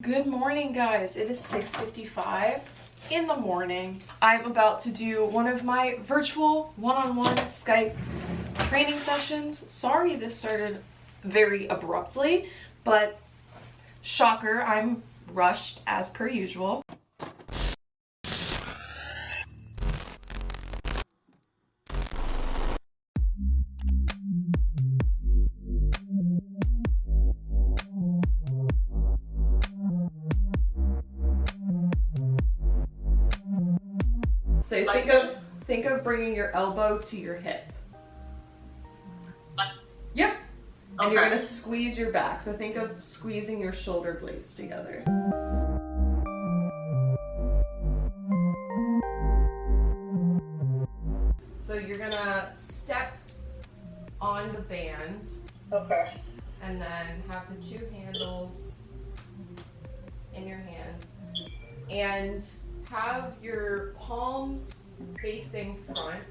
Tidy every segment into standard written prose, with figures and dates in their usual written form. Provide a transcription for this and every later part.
Good morning, guys. It is 6:55 in the morning. I'm about to do one of my virtual one-on-one Skype training sessions. Sorry this started very abruptly, but shocker, I'm rushed as per usual. So think of bringing your elbow to your hip. Yep. And you're gonna squeeze your back. So think of squeezing your shoulder blades together. So you're gonna step on the band. Okay. And then have the two handles in your hands. And have your palms facing front.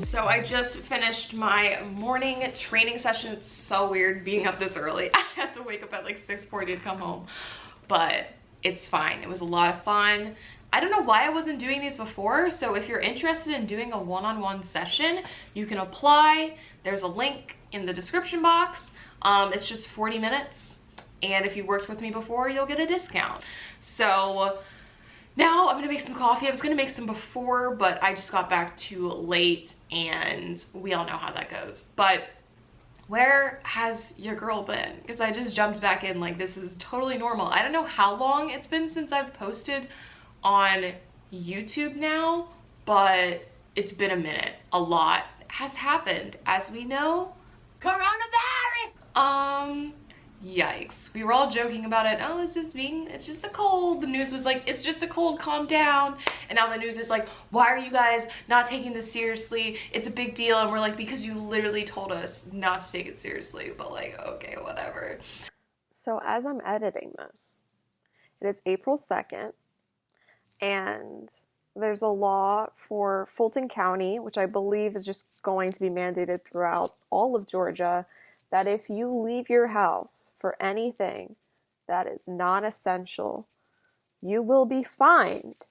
So I just finished my morning training session. It's so weird being up this early. I had to wake up at like 6:40 to come home, but it's fine. It was a lot of fun. I don't know why I wasn't doing these before, so if you're interested in doing a one-on-one session, you can apply. There's a link in the description box. It's just 40 minutes, and if you worked with me before, you'll get a discount. So now I'm gonna make some coffee. I was gonna make some before, but I just got back too late, and we all know how that goes. But where has your girl been? Because I just jumped back in like this is totally normal. I don't know how long it's been since I've posted on YouTube now, but it's been a minute. A lot has happened, as we know. Coronavirus! Yikes. We were all joking about it. Oh, it's just a cold. The news was like, it's just a cold, calm down. And now the news is like, why are you guys not taking this seriously? It's a big deal. And we're like, because you literally told us not to take it seriously. But like, okay, whatever. So as I'm editing this, it is April 2nd, and there's a law for Fulton County, which I believe is just going to be mandated throughout all of Georgia, that if you leave your house for anything that is not essential, you will be fined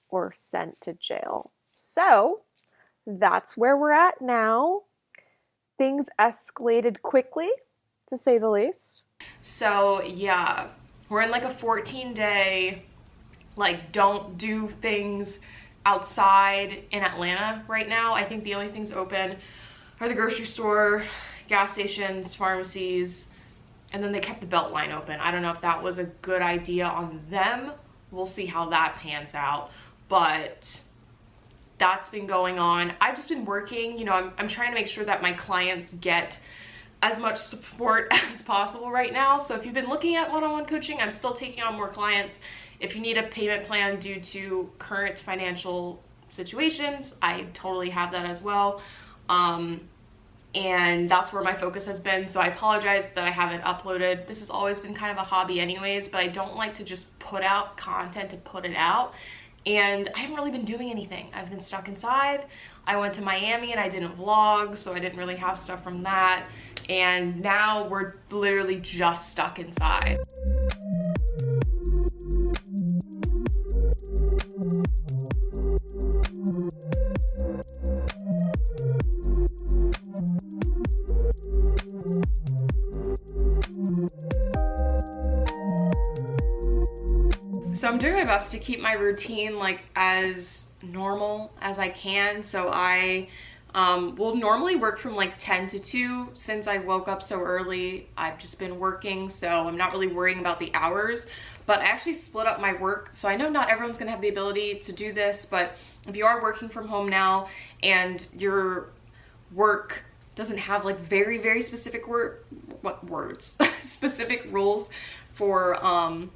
or sent to jail. So that's where we're at now. Things escalated quickly, to say the least. So yeah, we're in like a 14-day, like don't do things outside in Atlanta right now. I think the only things open are the grocery store, gas stations, pharmacies, and then they kept the Beltline open. I don't know if that was a good idea on them. We'll see how that pans out, but that's been going on. I've just been working, you know, I'm trying to make sure that my clients get as much support as possible right now. So if you've been looking at one-on-one coaching, I'm still taking on more clients. If you need a payment plan due to current financial situations, I totally have that as well. And that's where my focus has been. So I apologize that I haven't uploaded. This has always been kind of a hobby anyways, but I don't like to just put out content to put it out. And I haven't really been doing anything. I've been stuck inside. I went to Miami and I didn't vlog, so I didn't really have stuff from that. And now we're literally just stuck inside. So I'm doing my best to keep my routine like as normal as I can. So I will normally work from like 10 to 2. Since I woke up so early, I've just been working, so I'm not really worrying about the hours. But I actually split up my work. So I know not everyone's gonna have the ability to do this, but if you are working from home now and your work doesn't have like very, very specific specific rules for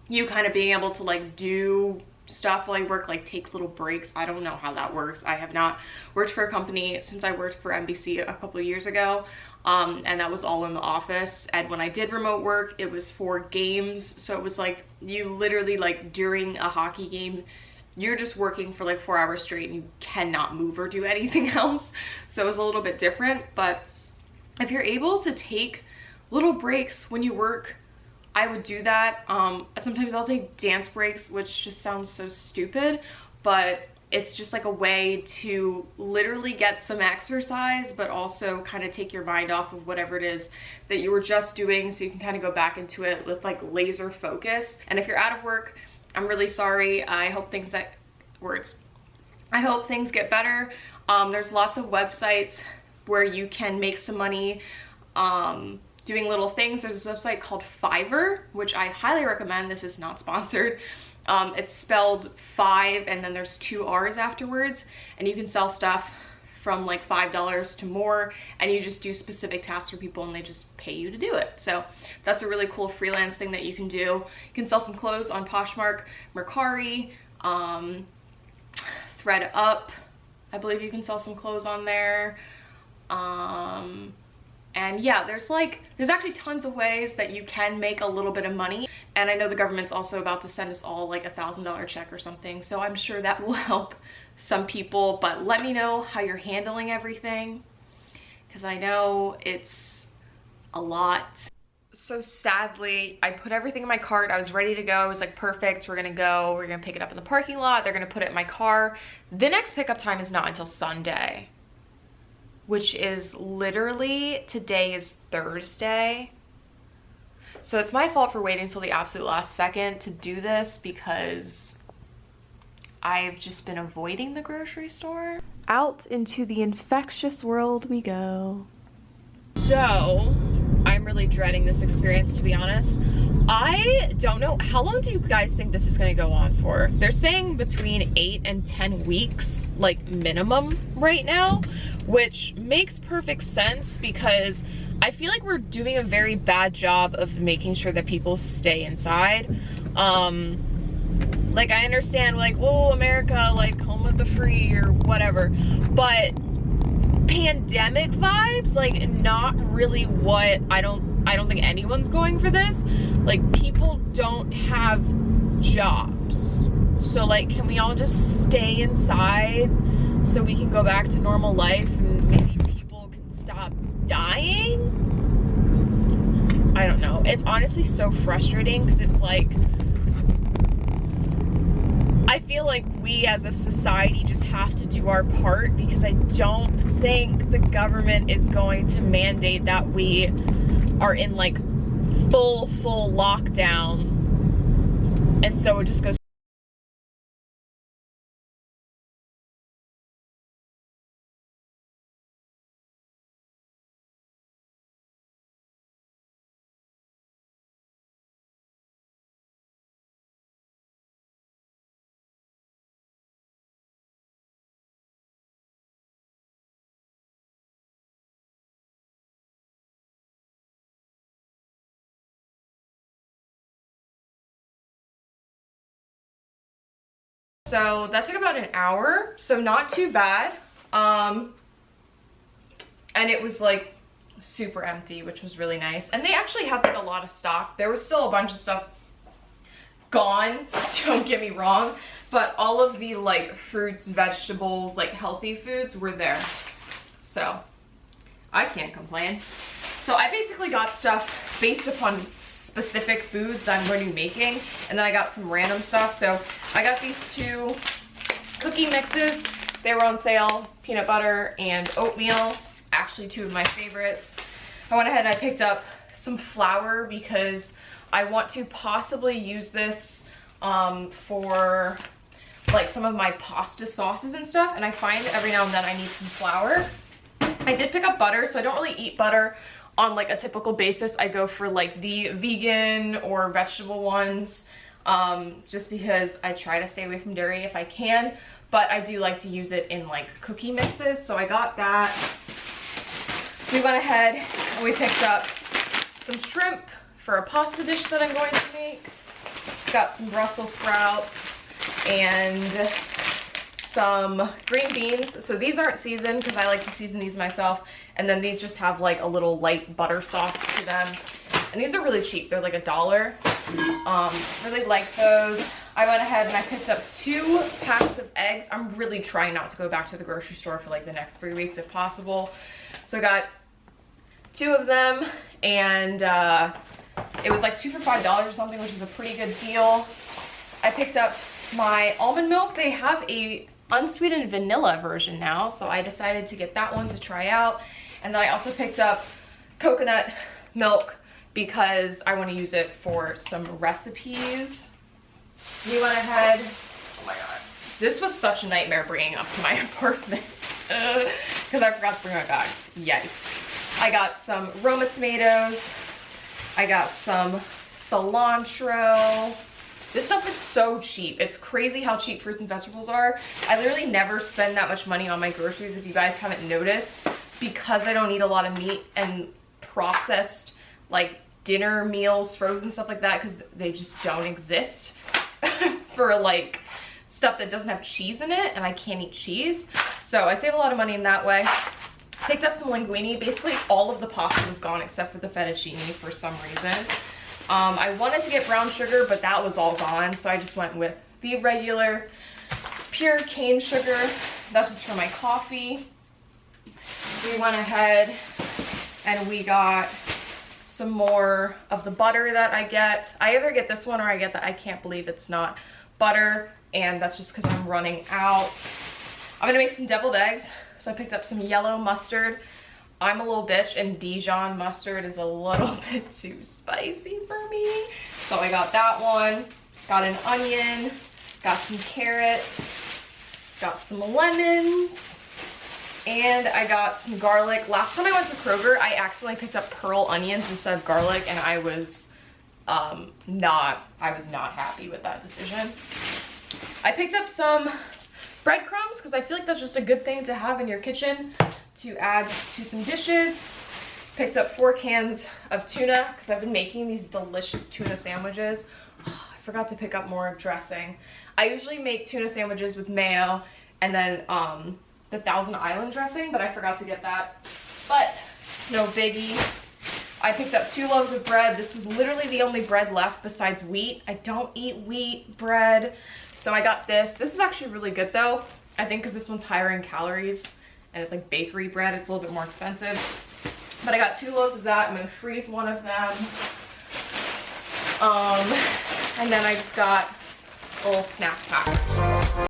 you kind of being able to like do stuff while you work, like take little breaks. I don't know how that works. I have not worked for a company since I worked for NBC a couple of years ago, and that was all in the office. And when I did remote work, it was for games. So it was like you literally like during a hockey game, you're just working for like 4 hours straight and you cannot move or do anything else. So it was a little bit different, but if you're able to take little breaks when you work, I would do that. Sometimes I'll take dance breaks, which just sounds so stupid, but it's just like a way to literally get some exercise, but also kind of take your mind off of whatever it is that you were just doing, so you can kind of go back into it with like laser focus. And if you're out of work, I'm really sorry. I hope things get better. There's lots of websites where you can make some money doing little things. There's this website called Fiverr, which I highly recommend. This is not sponsored. It's spelled 5 and then there's 2 R's afterwards, and you can sell stuff from like $5 to more, and you just do specific tasks for people and they just pay you to do it. So that's a really cool freelance thing that you can do. You can sell some clothes on Poshmark, Mercari, ThreadUp. I believe you can sell some clothes on there. And yeah, there's actually tons of ways that you can make a little bit of money. And I know the government's also about to send us all like $1,000 check or something, so I'm sure that will help some people. But let me know how you're handling everything, because I know it's a lot. So sadly, I put everything in my cart. I was ready to go. I was like, perfect, we're gonna pick it up in the parking lot. They're gonna put it in my car. The next pickup time is not until Sunday, which is literally, today is Thursday. So it's my fault for waiting until the absolute last second to do this, because I've just been avoiding the grocery store. Out into the infectious world we go. So, I'm really dreading this experience, to be honest. I don't know, how long do you guys think this is gonna go on for? They're saying between 8 and 10 weeks, like minimum right now, which makes perfect sense because I feel like we're doing a very bad job of making sure that people stay inside. Like, I understand, like, oh, America, like, home of the free or whatever, but pandemic vibes, like, not really what, I don't think anyone's going for this. Like, people don't have jobs. So, like, can we all just stay inside so we can go back to normal life and maybe people can stop dying? I don't know. It's honestly so frustrating because it's like, I feel like we as a society just have to do our part, because I don't think the government is going to mandate that we are in like full lockdown, and so it just goes. So that took about an hour, so not too bad. And it was like super empty, which was really nice. And they actually had like a lot of stock. There was still a bunch of stuff gone, don't get me wrong, but all of the like fruits, vegetables, like healthy foods were there. So I can't complain. So I basically got stuff based upon specific foods that I'm going to be making, and then I got some random stuff. So I got these 2 cookie mixes. They were on sale, peanut butter and oatmeal, actually 2 of my favorites. I went ahead and I picked up some flour because I want to possibly use this for like some of my pasta sauces and stuff, and I find every now and then I need some flour. I did pick up butter, so I don't really eat butter on like a typical basis. I go for like the vegan or vegetable ones, just because I try to stay away from dairy if I can, but I do like to use it in like cookie mixes. So I got that. We went ahead and we picked up some shrimp for a pasta dish that I'm going to make. Just got some Brussels sprouts and some green beans. So these aren't seasoned because I like to season these myself. And then these just have like a little light butter sauce to them. And these are really cheap. They're like $1. Really like those. I went ahead and I picked up 2 packs of eggs. I'm really trying not to go back to the grocery store for like the next 3 weeks if possible. So I got 2 of them, and it was like 2 for $5 or something, which is a pretty good deal. I picked up my almond milk. They have a unsweetened vanilla version now, so I decided to get that one to try out. And then I also picked up coconut milk because I want to use it for some recipes. We went ahead, oh my god, this was such a nightmare bringing up to my apartment because I forgot to bring my bags. Yikes. I got some Roma tomatoes, I got some cilantro. This stuff is so cheap. It's crazy how cheap fruits and vegetables are. I literally never spend that much money on my groceries, if you guys haven't noticed, because I don't eat a lot of meat and processed like dinner meals, frozen stuff like that, because they just don't exist for like stuff that doesn't have cheese in it, and I can't eat cheese. So I save a lot of money in that way. Picked up some linguine. Basically all of the pasta was gone except for the fettuccine for some reason. I wanted to get brown sugar, but that was all gone, so I just went with the regular pure cane sugar. That's just for my coffee. We went ahead and we got some more of the butter that I get. I either get this one or I get that I can't believe it's not butter, and that's just because I'm running out. I'm gonna make some deviled eggs, so I picked up some yellow mustard. I'm a little bitch, and Dijon mustard is a little bit too spicy for me. So I got that one, got an onion, got some carrots, got some lemons, and I got some garlic. Last time I went to Kroger, I accidentally picked up pearl onions instead of garlic, and I was not happy with that decision. I picked up some breadcrumbs because I feel like that's just a good thing to have in your kitchen to add to some dishes. Picked up 4 cans of tuna because I've been making these delicious tuna sandwiches. Oh, I forgot to pick up more dressing. I usually make tuna sandwiches with mayo and then the Thousand Island dressing, but I forgot to get that. But it's no biggie. I picked up 2 loaves of bread. This was literally the only bread left besides wheat. I don't eat wheat bread, so I got this. This is actually really good though, I think, because this one's higher in calories and it's like bakery bread. It's a little bit more expensive. But I got 2 loaves of that. I'm gonna freeze one of them. And then I just got a little snack pack.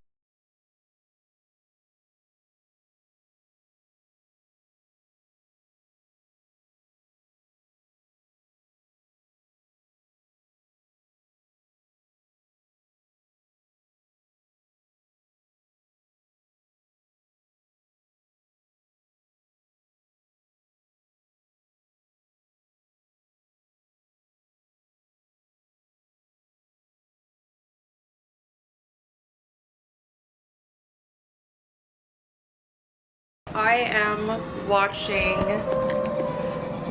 I am watching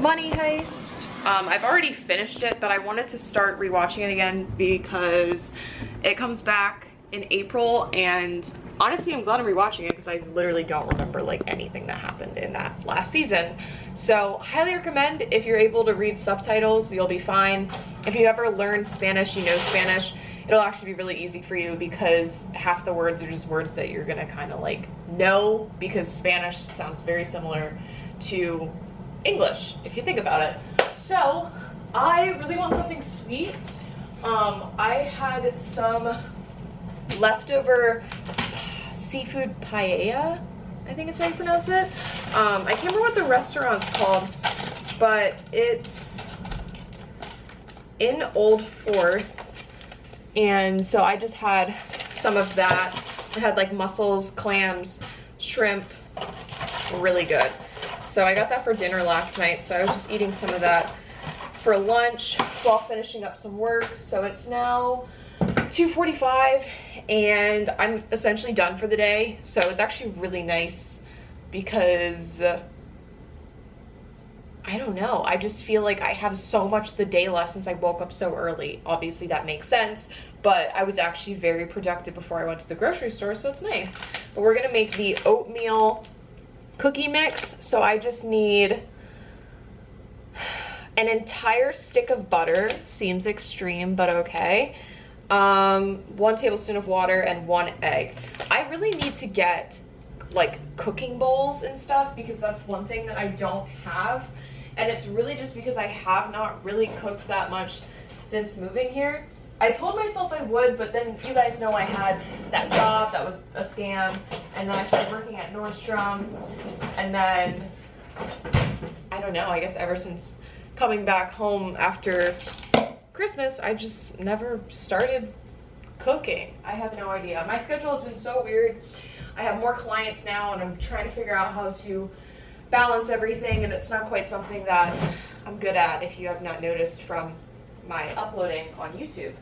Money Heist. I've already finished it, but I wanted to start rewatching it again because it comes back in April, and honestly I'm glad I'm rewatching it because I literally don't remember like anything that happened in that last season. So highly recommend. If you're able to read subtitles, you'll be fine. If you ever learned Spanish, you know Spanish, it'll actually be really easy for you because half the words are just words that you're gonna kind of like know, because Spanish sounds very similar to English if you think about it. So I really want something sweet. I had some leftover seafood paella, I think is how you pronounce it. I can't remember what the restaurant's called, but it's in Old Fourth. And so I just had some of that. It had like mussels, clams, shrimp, really good. So I got that for dinner last night. So I was just eating some of that for lunch while finishing up some work. So it's now 2:45 and I'm essentially done for the day. So it's actually really nice because I don't know, I just feel like I have so much the day left since I woke up so early. Obviously that makes sense, but I was actually very productive before I went to the grocery store, so it's nice. But we're gonna make the oatmeal cookie mix. So I just need an entire stick of butter. Seems extreme, but okay. 1 tablespoon of water and 1 egg. I really need to get like cooking bowls and stuff because that's one thing that I don't have. And it's really just because I have not really cooked that much since moving here. I told myself I would, but then you guys know I had that job that was a scam, and then I started working at Nordstrom, and then, I don't know, I guess ever since coming back home after Christmas, I just never started cooking. I have no idea. My schedule has been so weird. I have more clients now, and I'm trying to figure out how to balance everything, and it's not quite something that I'm good at, if you have not noticed from my uploading on YouTube.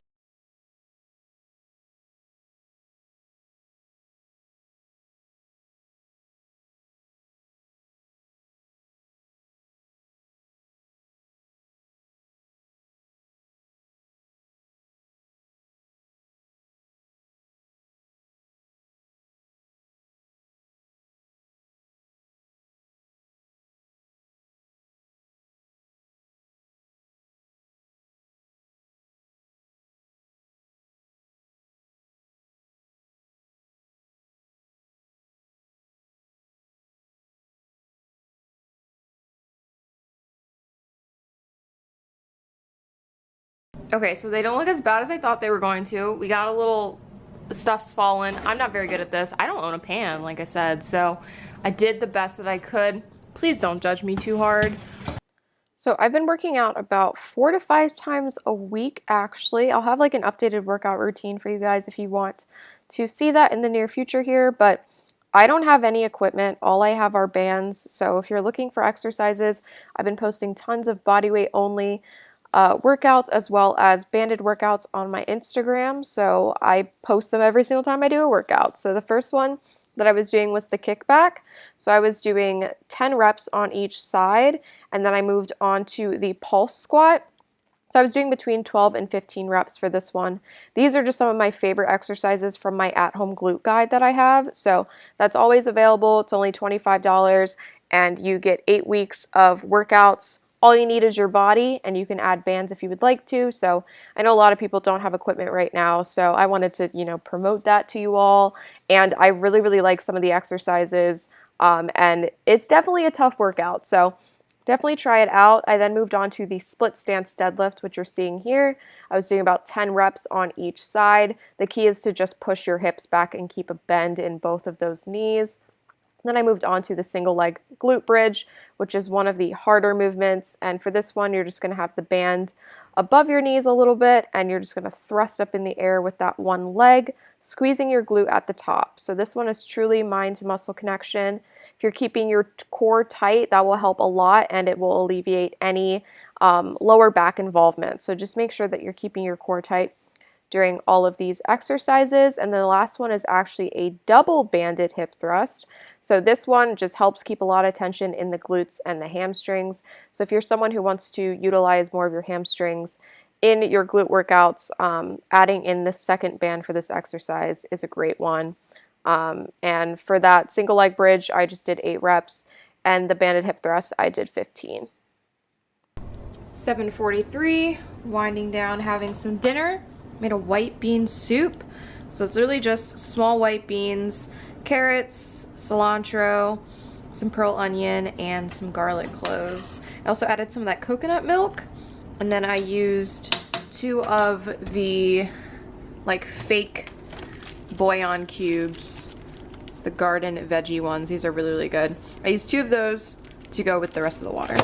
Okay, so they don't look as bad as I thought they were going to. We got a little, stuff's fallen. I'm not very good at this. I don't own a pan, like I said, so I did the best that I could. Please don't judge me too hard. So I've been working out about 4 to 5 times a week, actually. I'll have like an updated workout routine for you guys if you want to see that in the near future here, but I don't have any equipment. All I have are bands. So if you're looking for exercises, I've been posting tons of bodyweight only workouts as well as banded workouts on my Instagram. So I post them every single time I do a workout. So the first one that I was doing was the kickback. So I was doing 10 reps on each side, and then I moved on to the pulse squat. So I was doing between 12 and 15 reps for this one. These are just some of my favorite exercises from my at-home glute guide that I have. So that's always available. It's only $25, and you get 8 weeks of workouts. All you need is your body, and you can add bands if you would like to. So I know a lot of people don't have equipment right now, so I wanted to, promote that to you all. And I really, really like some of the exercises, and it's definitely a tough workout. So definitely try it out. I then moved on to the split stance deadlift, which you're seeing here. I was doing about 10 reps on each side. The key is to just push your hips back and keep a bend in both of those knees. Then I moved on to the single leg glute bridge, which is one of the harder movements. And for this one, you're just going to have the band above your knees a little bit, and you're just going to thrust up in the air with that one leg, squeezing your glute at the top. So this one is truly mind to muscle connection. If you're keeping your core tight, that will help a lot, and it will alleviate any lower back involvement. So just make sure that you're keeping your core tight during all of these exercises. And then the last one is actually a double banded hip thrust. So this one just helps keep a lot of tension in the glutes and the hamstrings. So if you're someone who wants to utilize more of your hamstrings in your glute workouts, adding in the second band for this exercise is a great one. And for that single leg bridge, I just did 8 reps, and the banded hip thrust, I did 15. 7:43, winding down, having some dinner. Made a white bean soup. So it's really just small white beans, carrots, cilantro, some pearl onion, and some garlic cloves. I also added some of that coconut milk, and then I used 2 of the fake bouillon cubes. It's the garden veggie ones. These are really, really good. I used 2 of those to go with the rest of the water.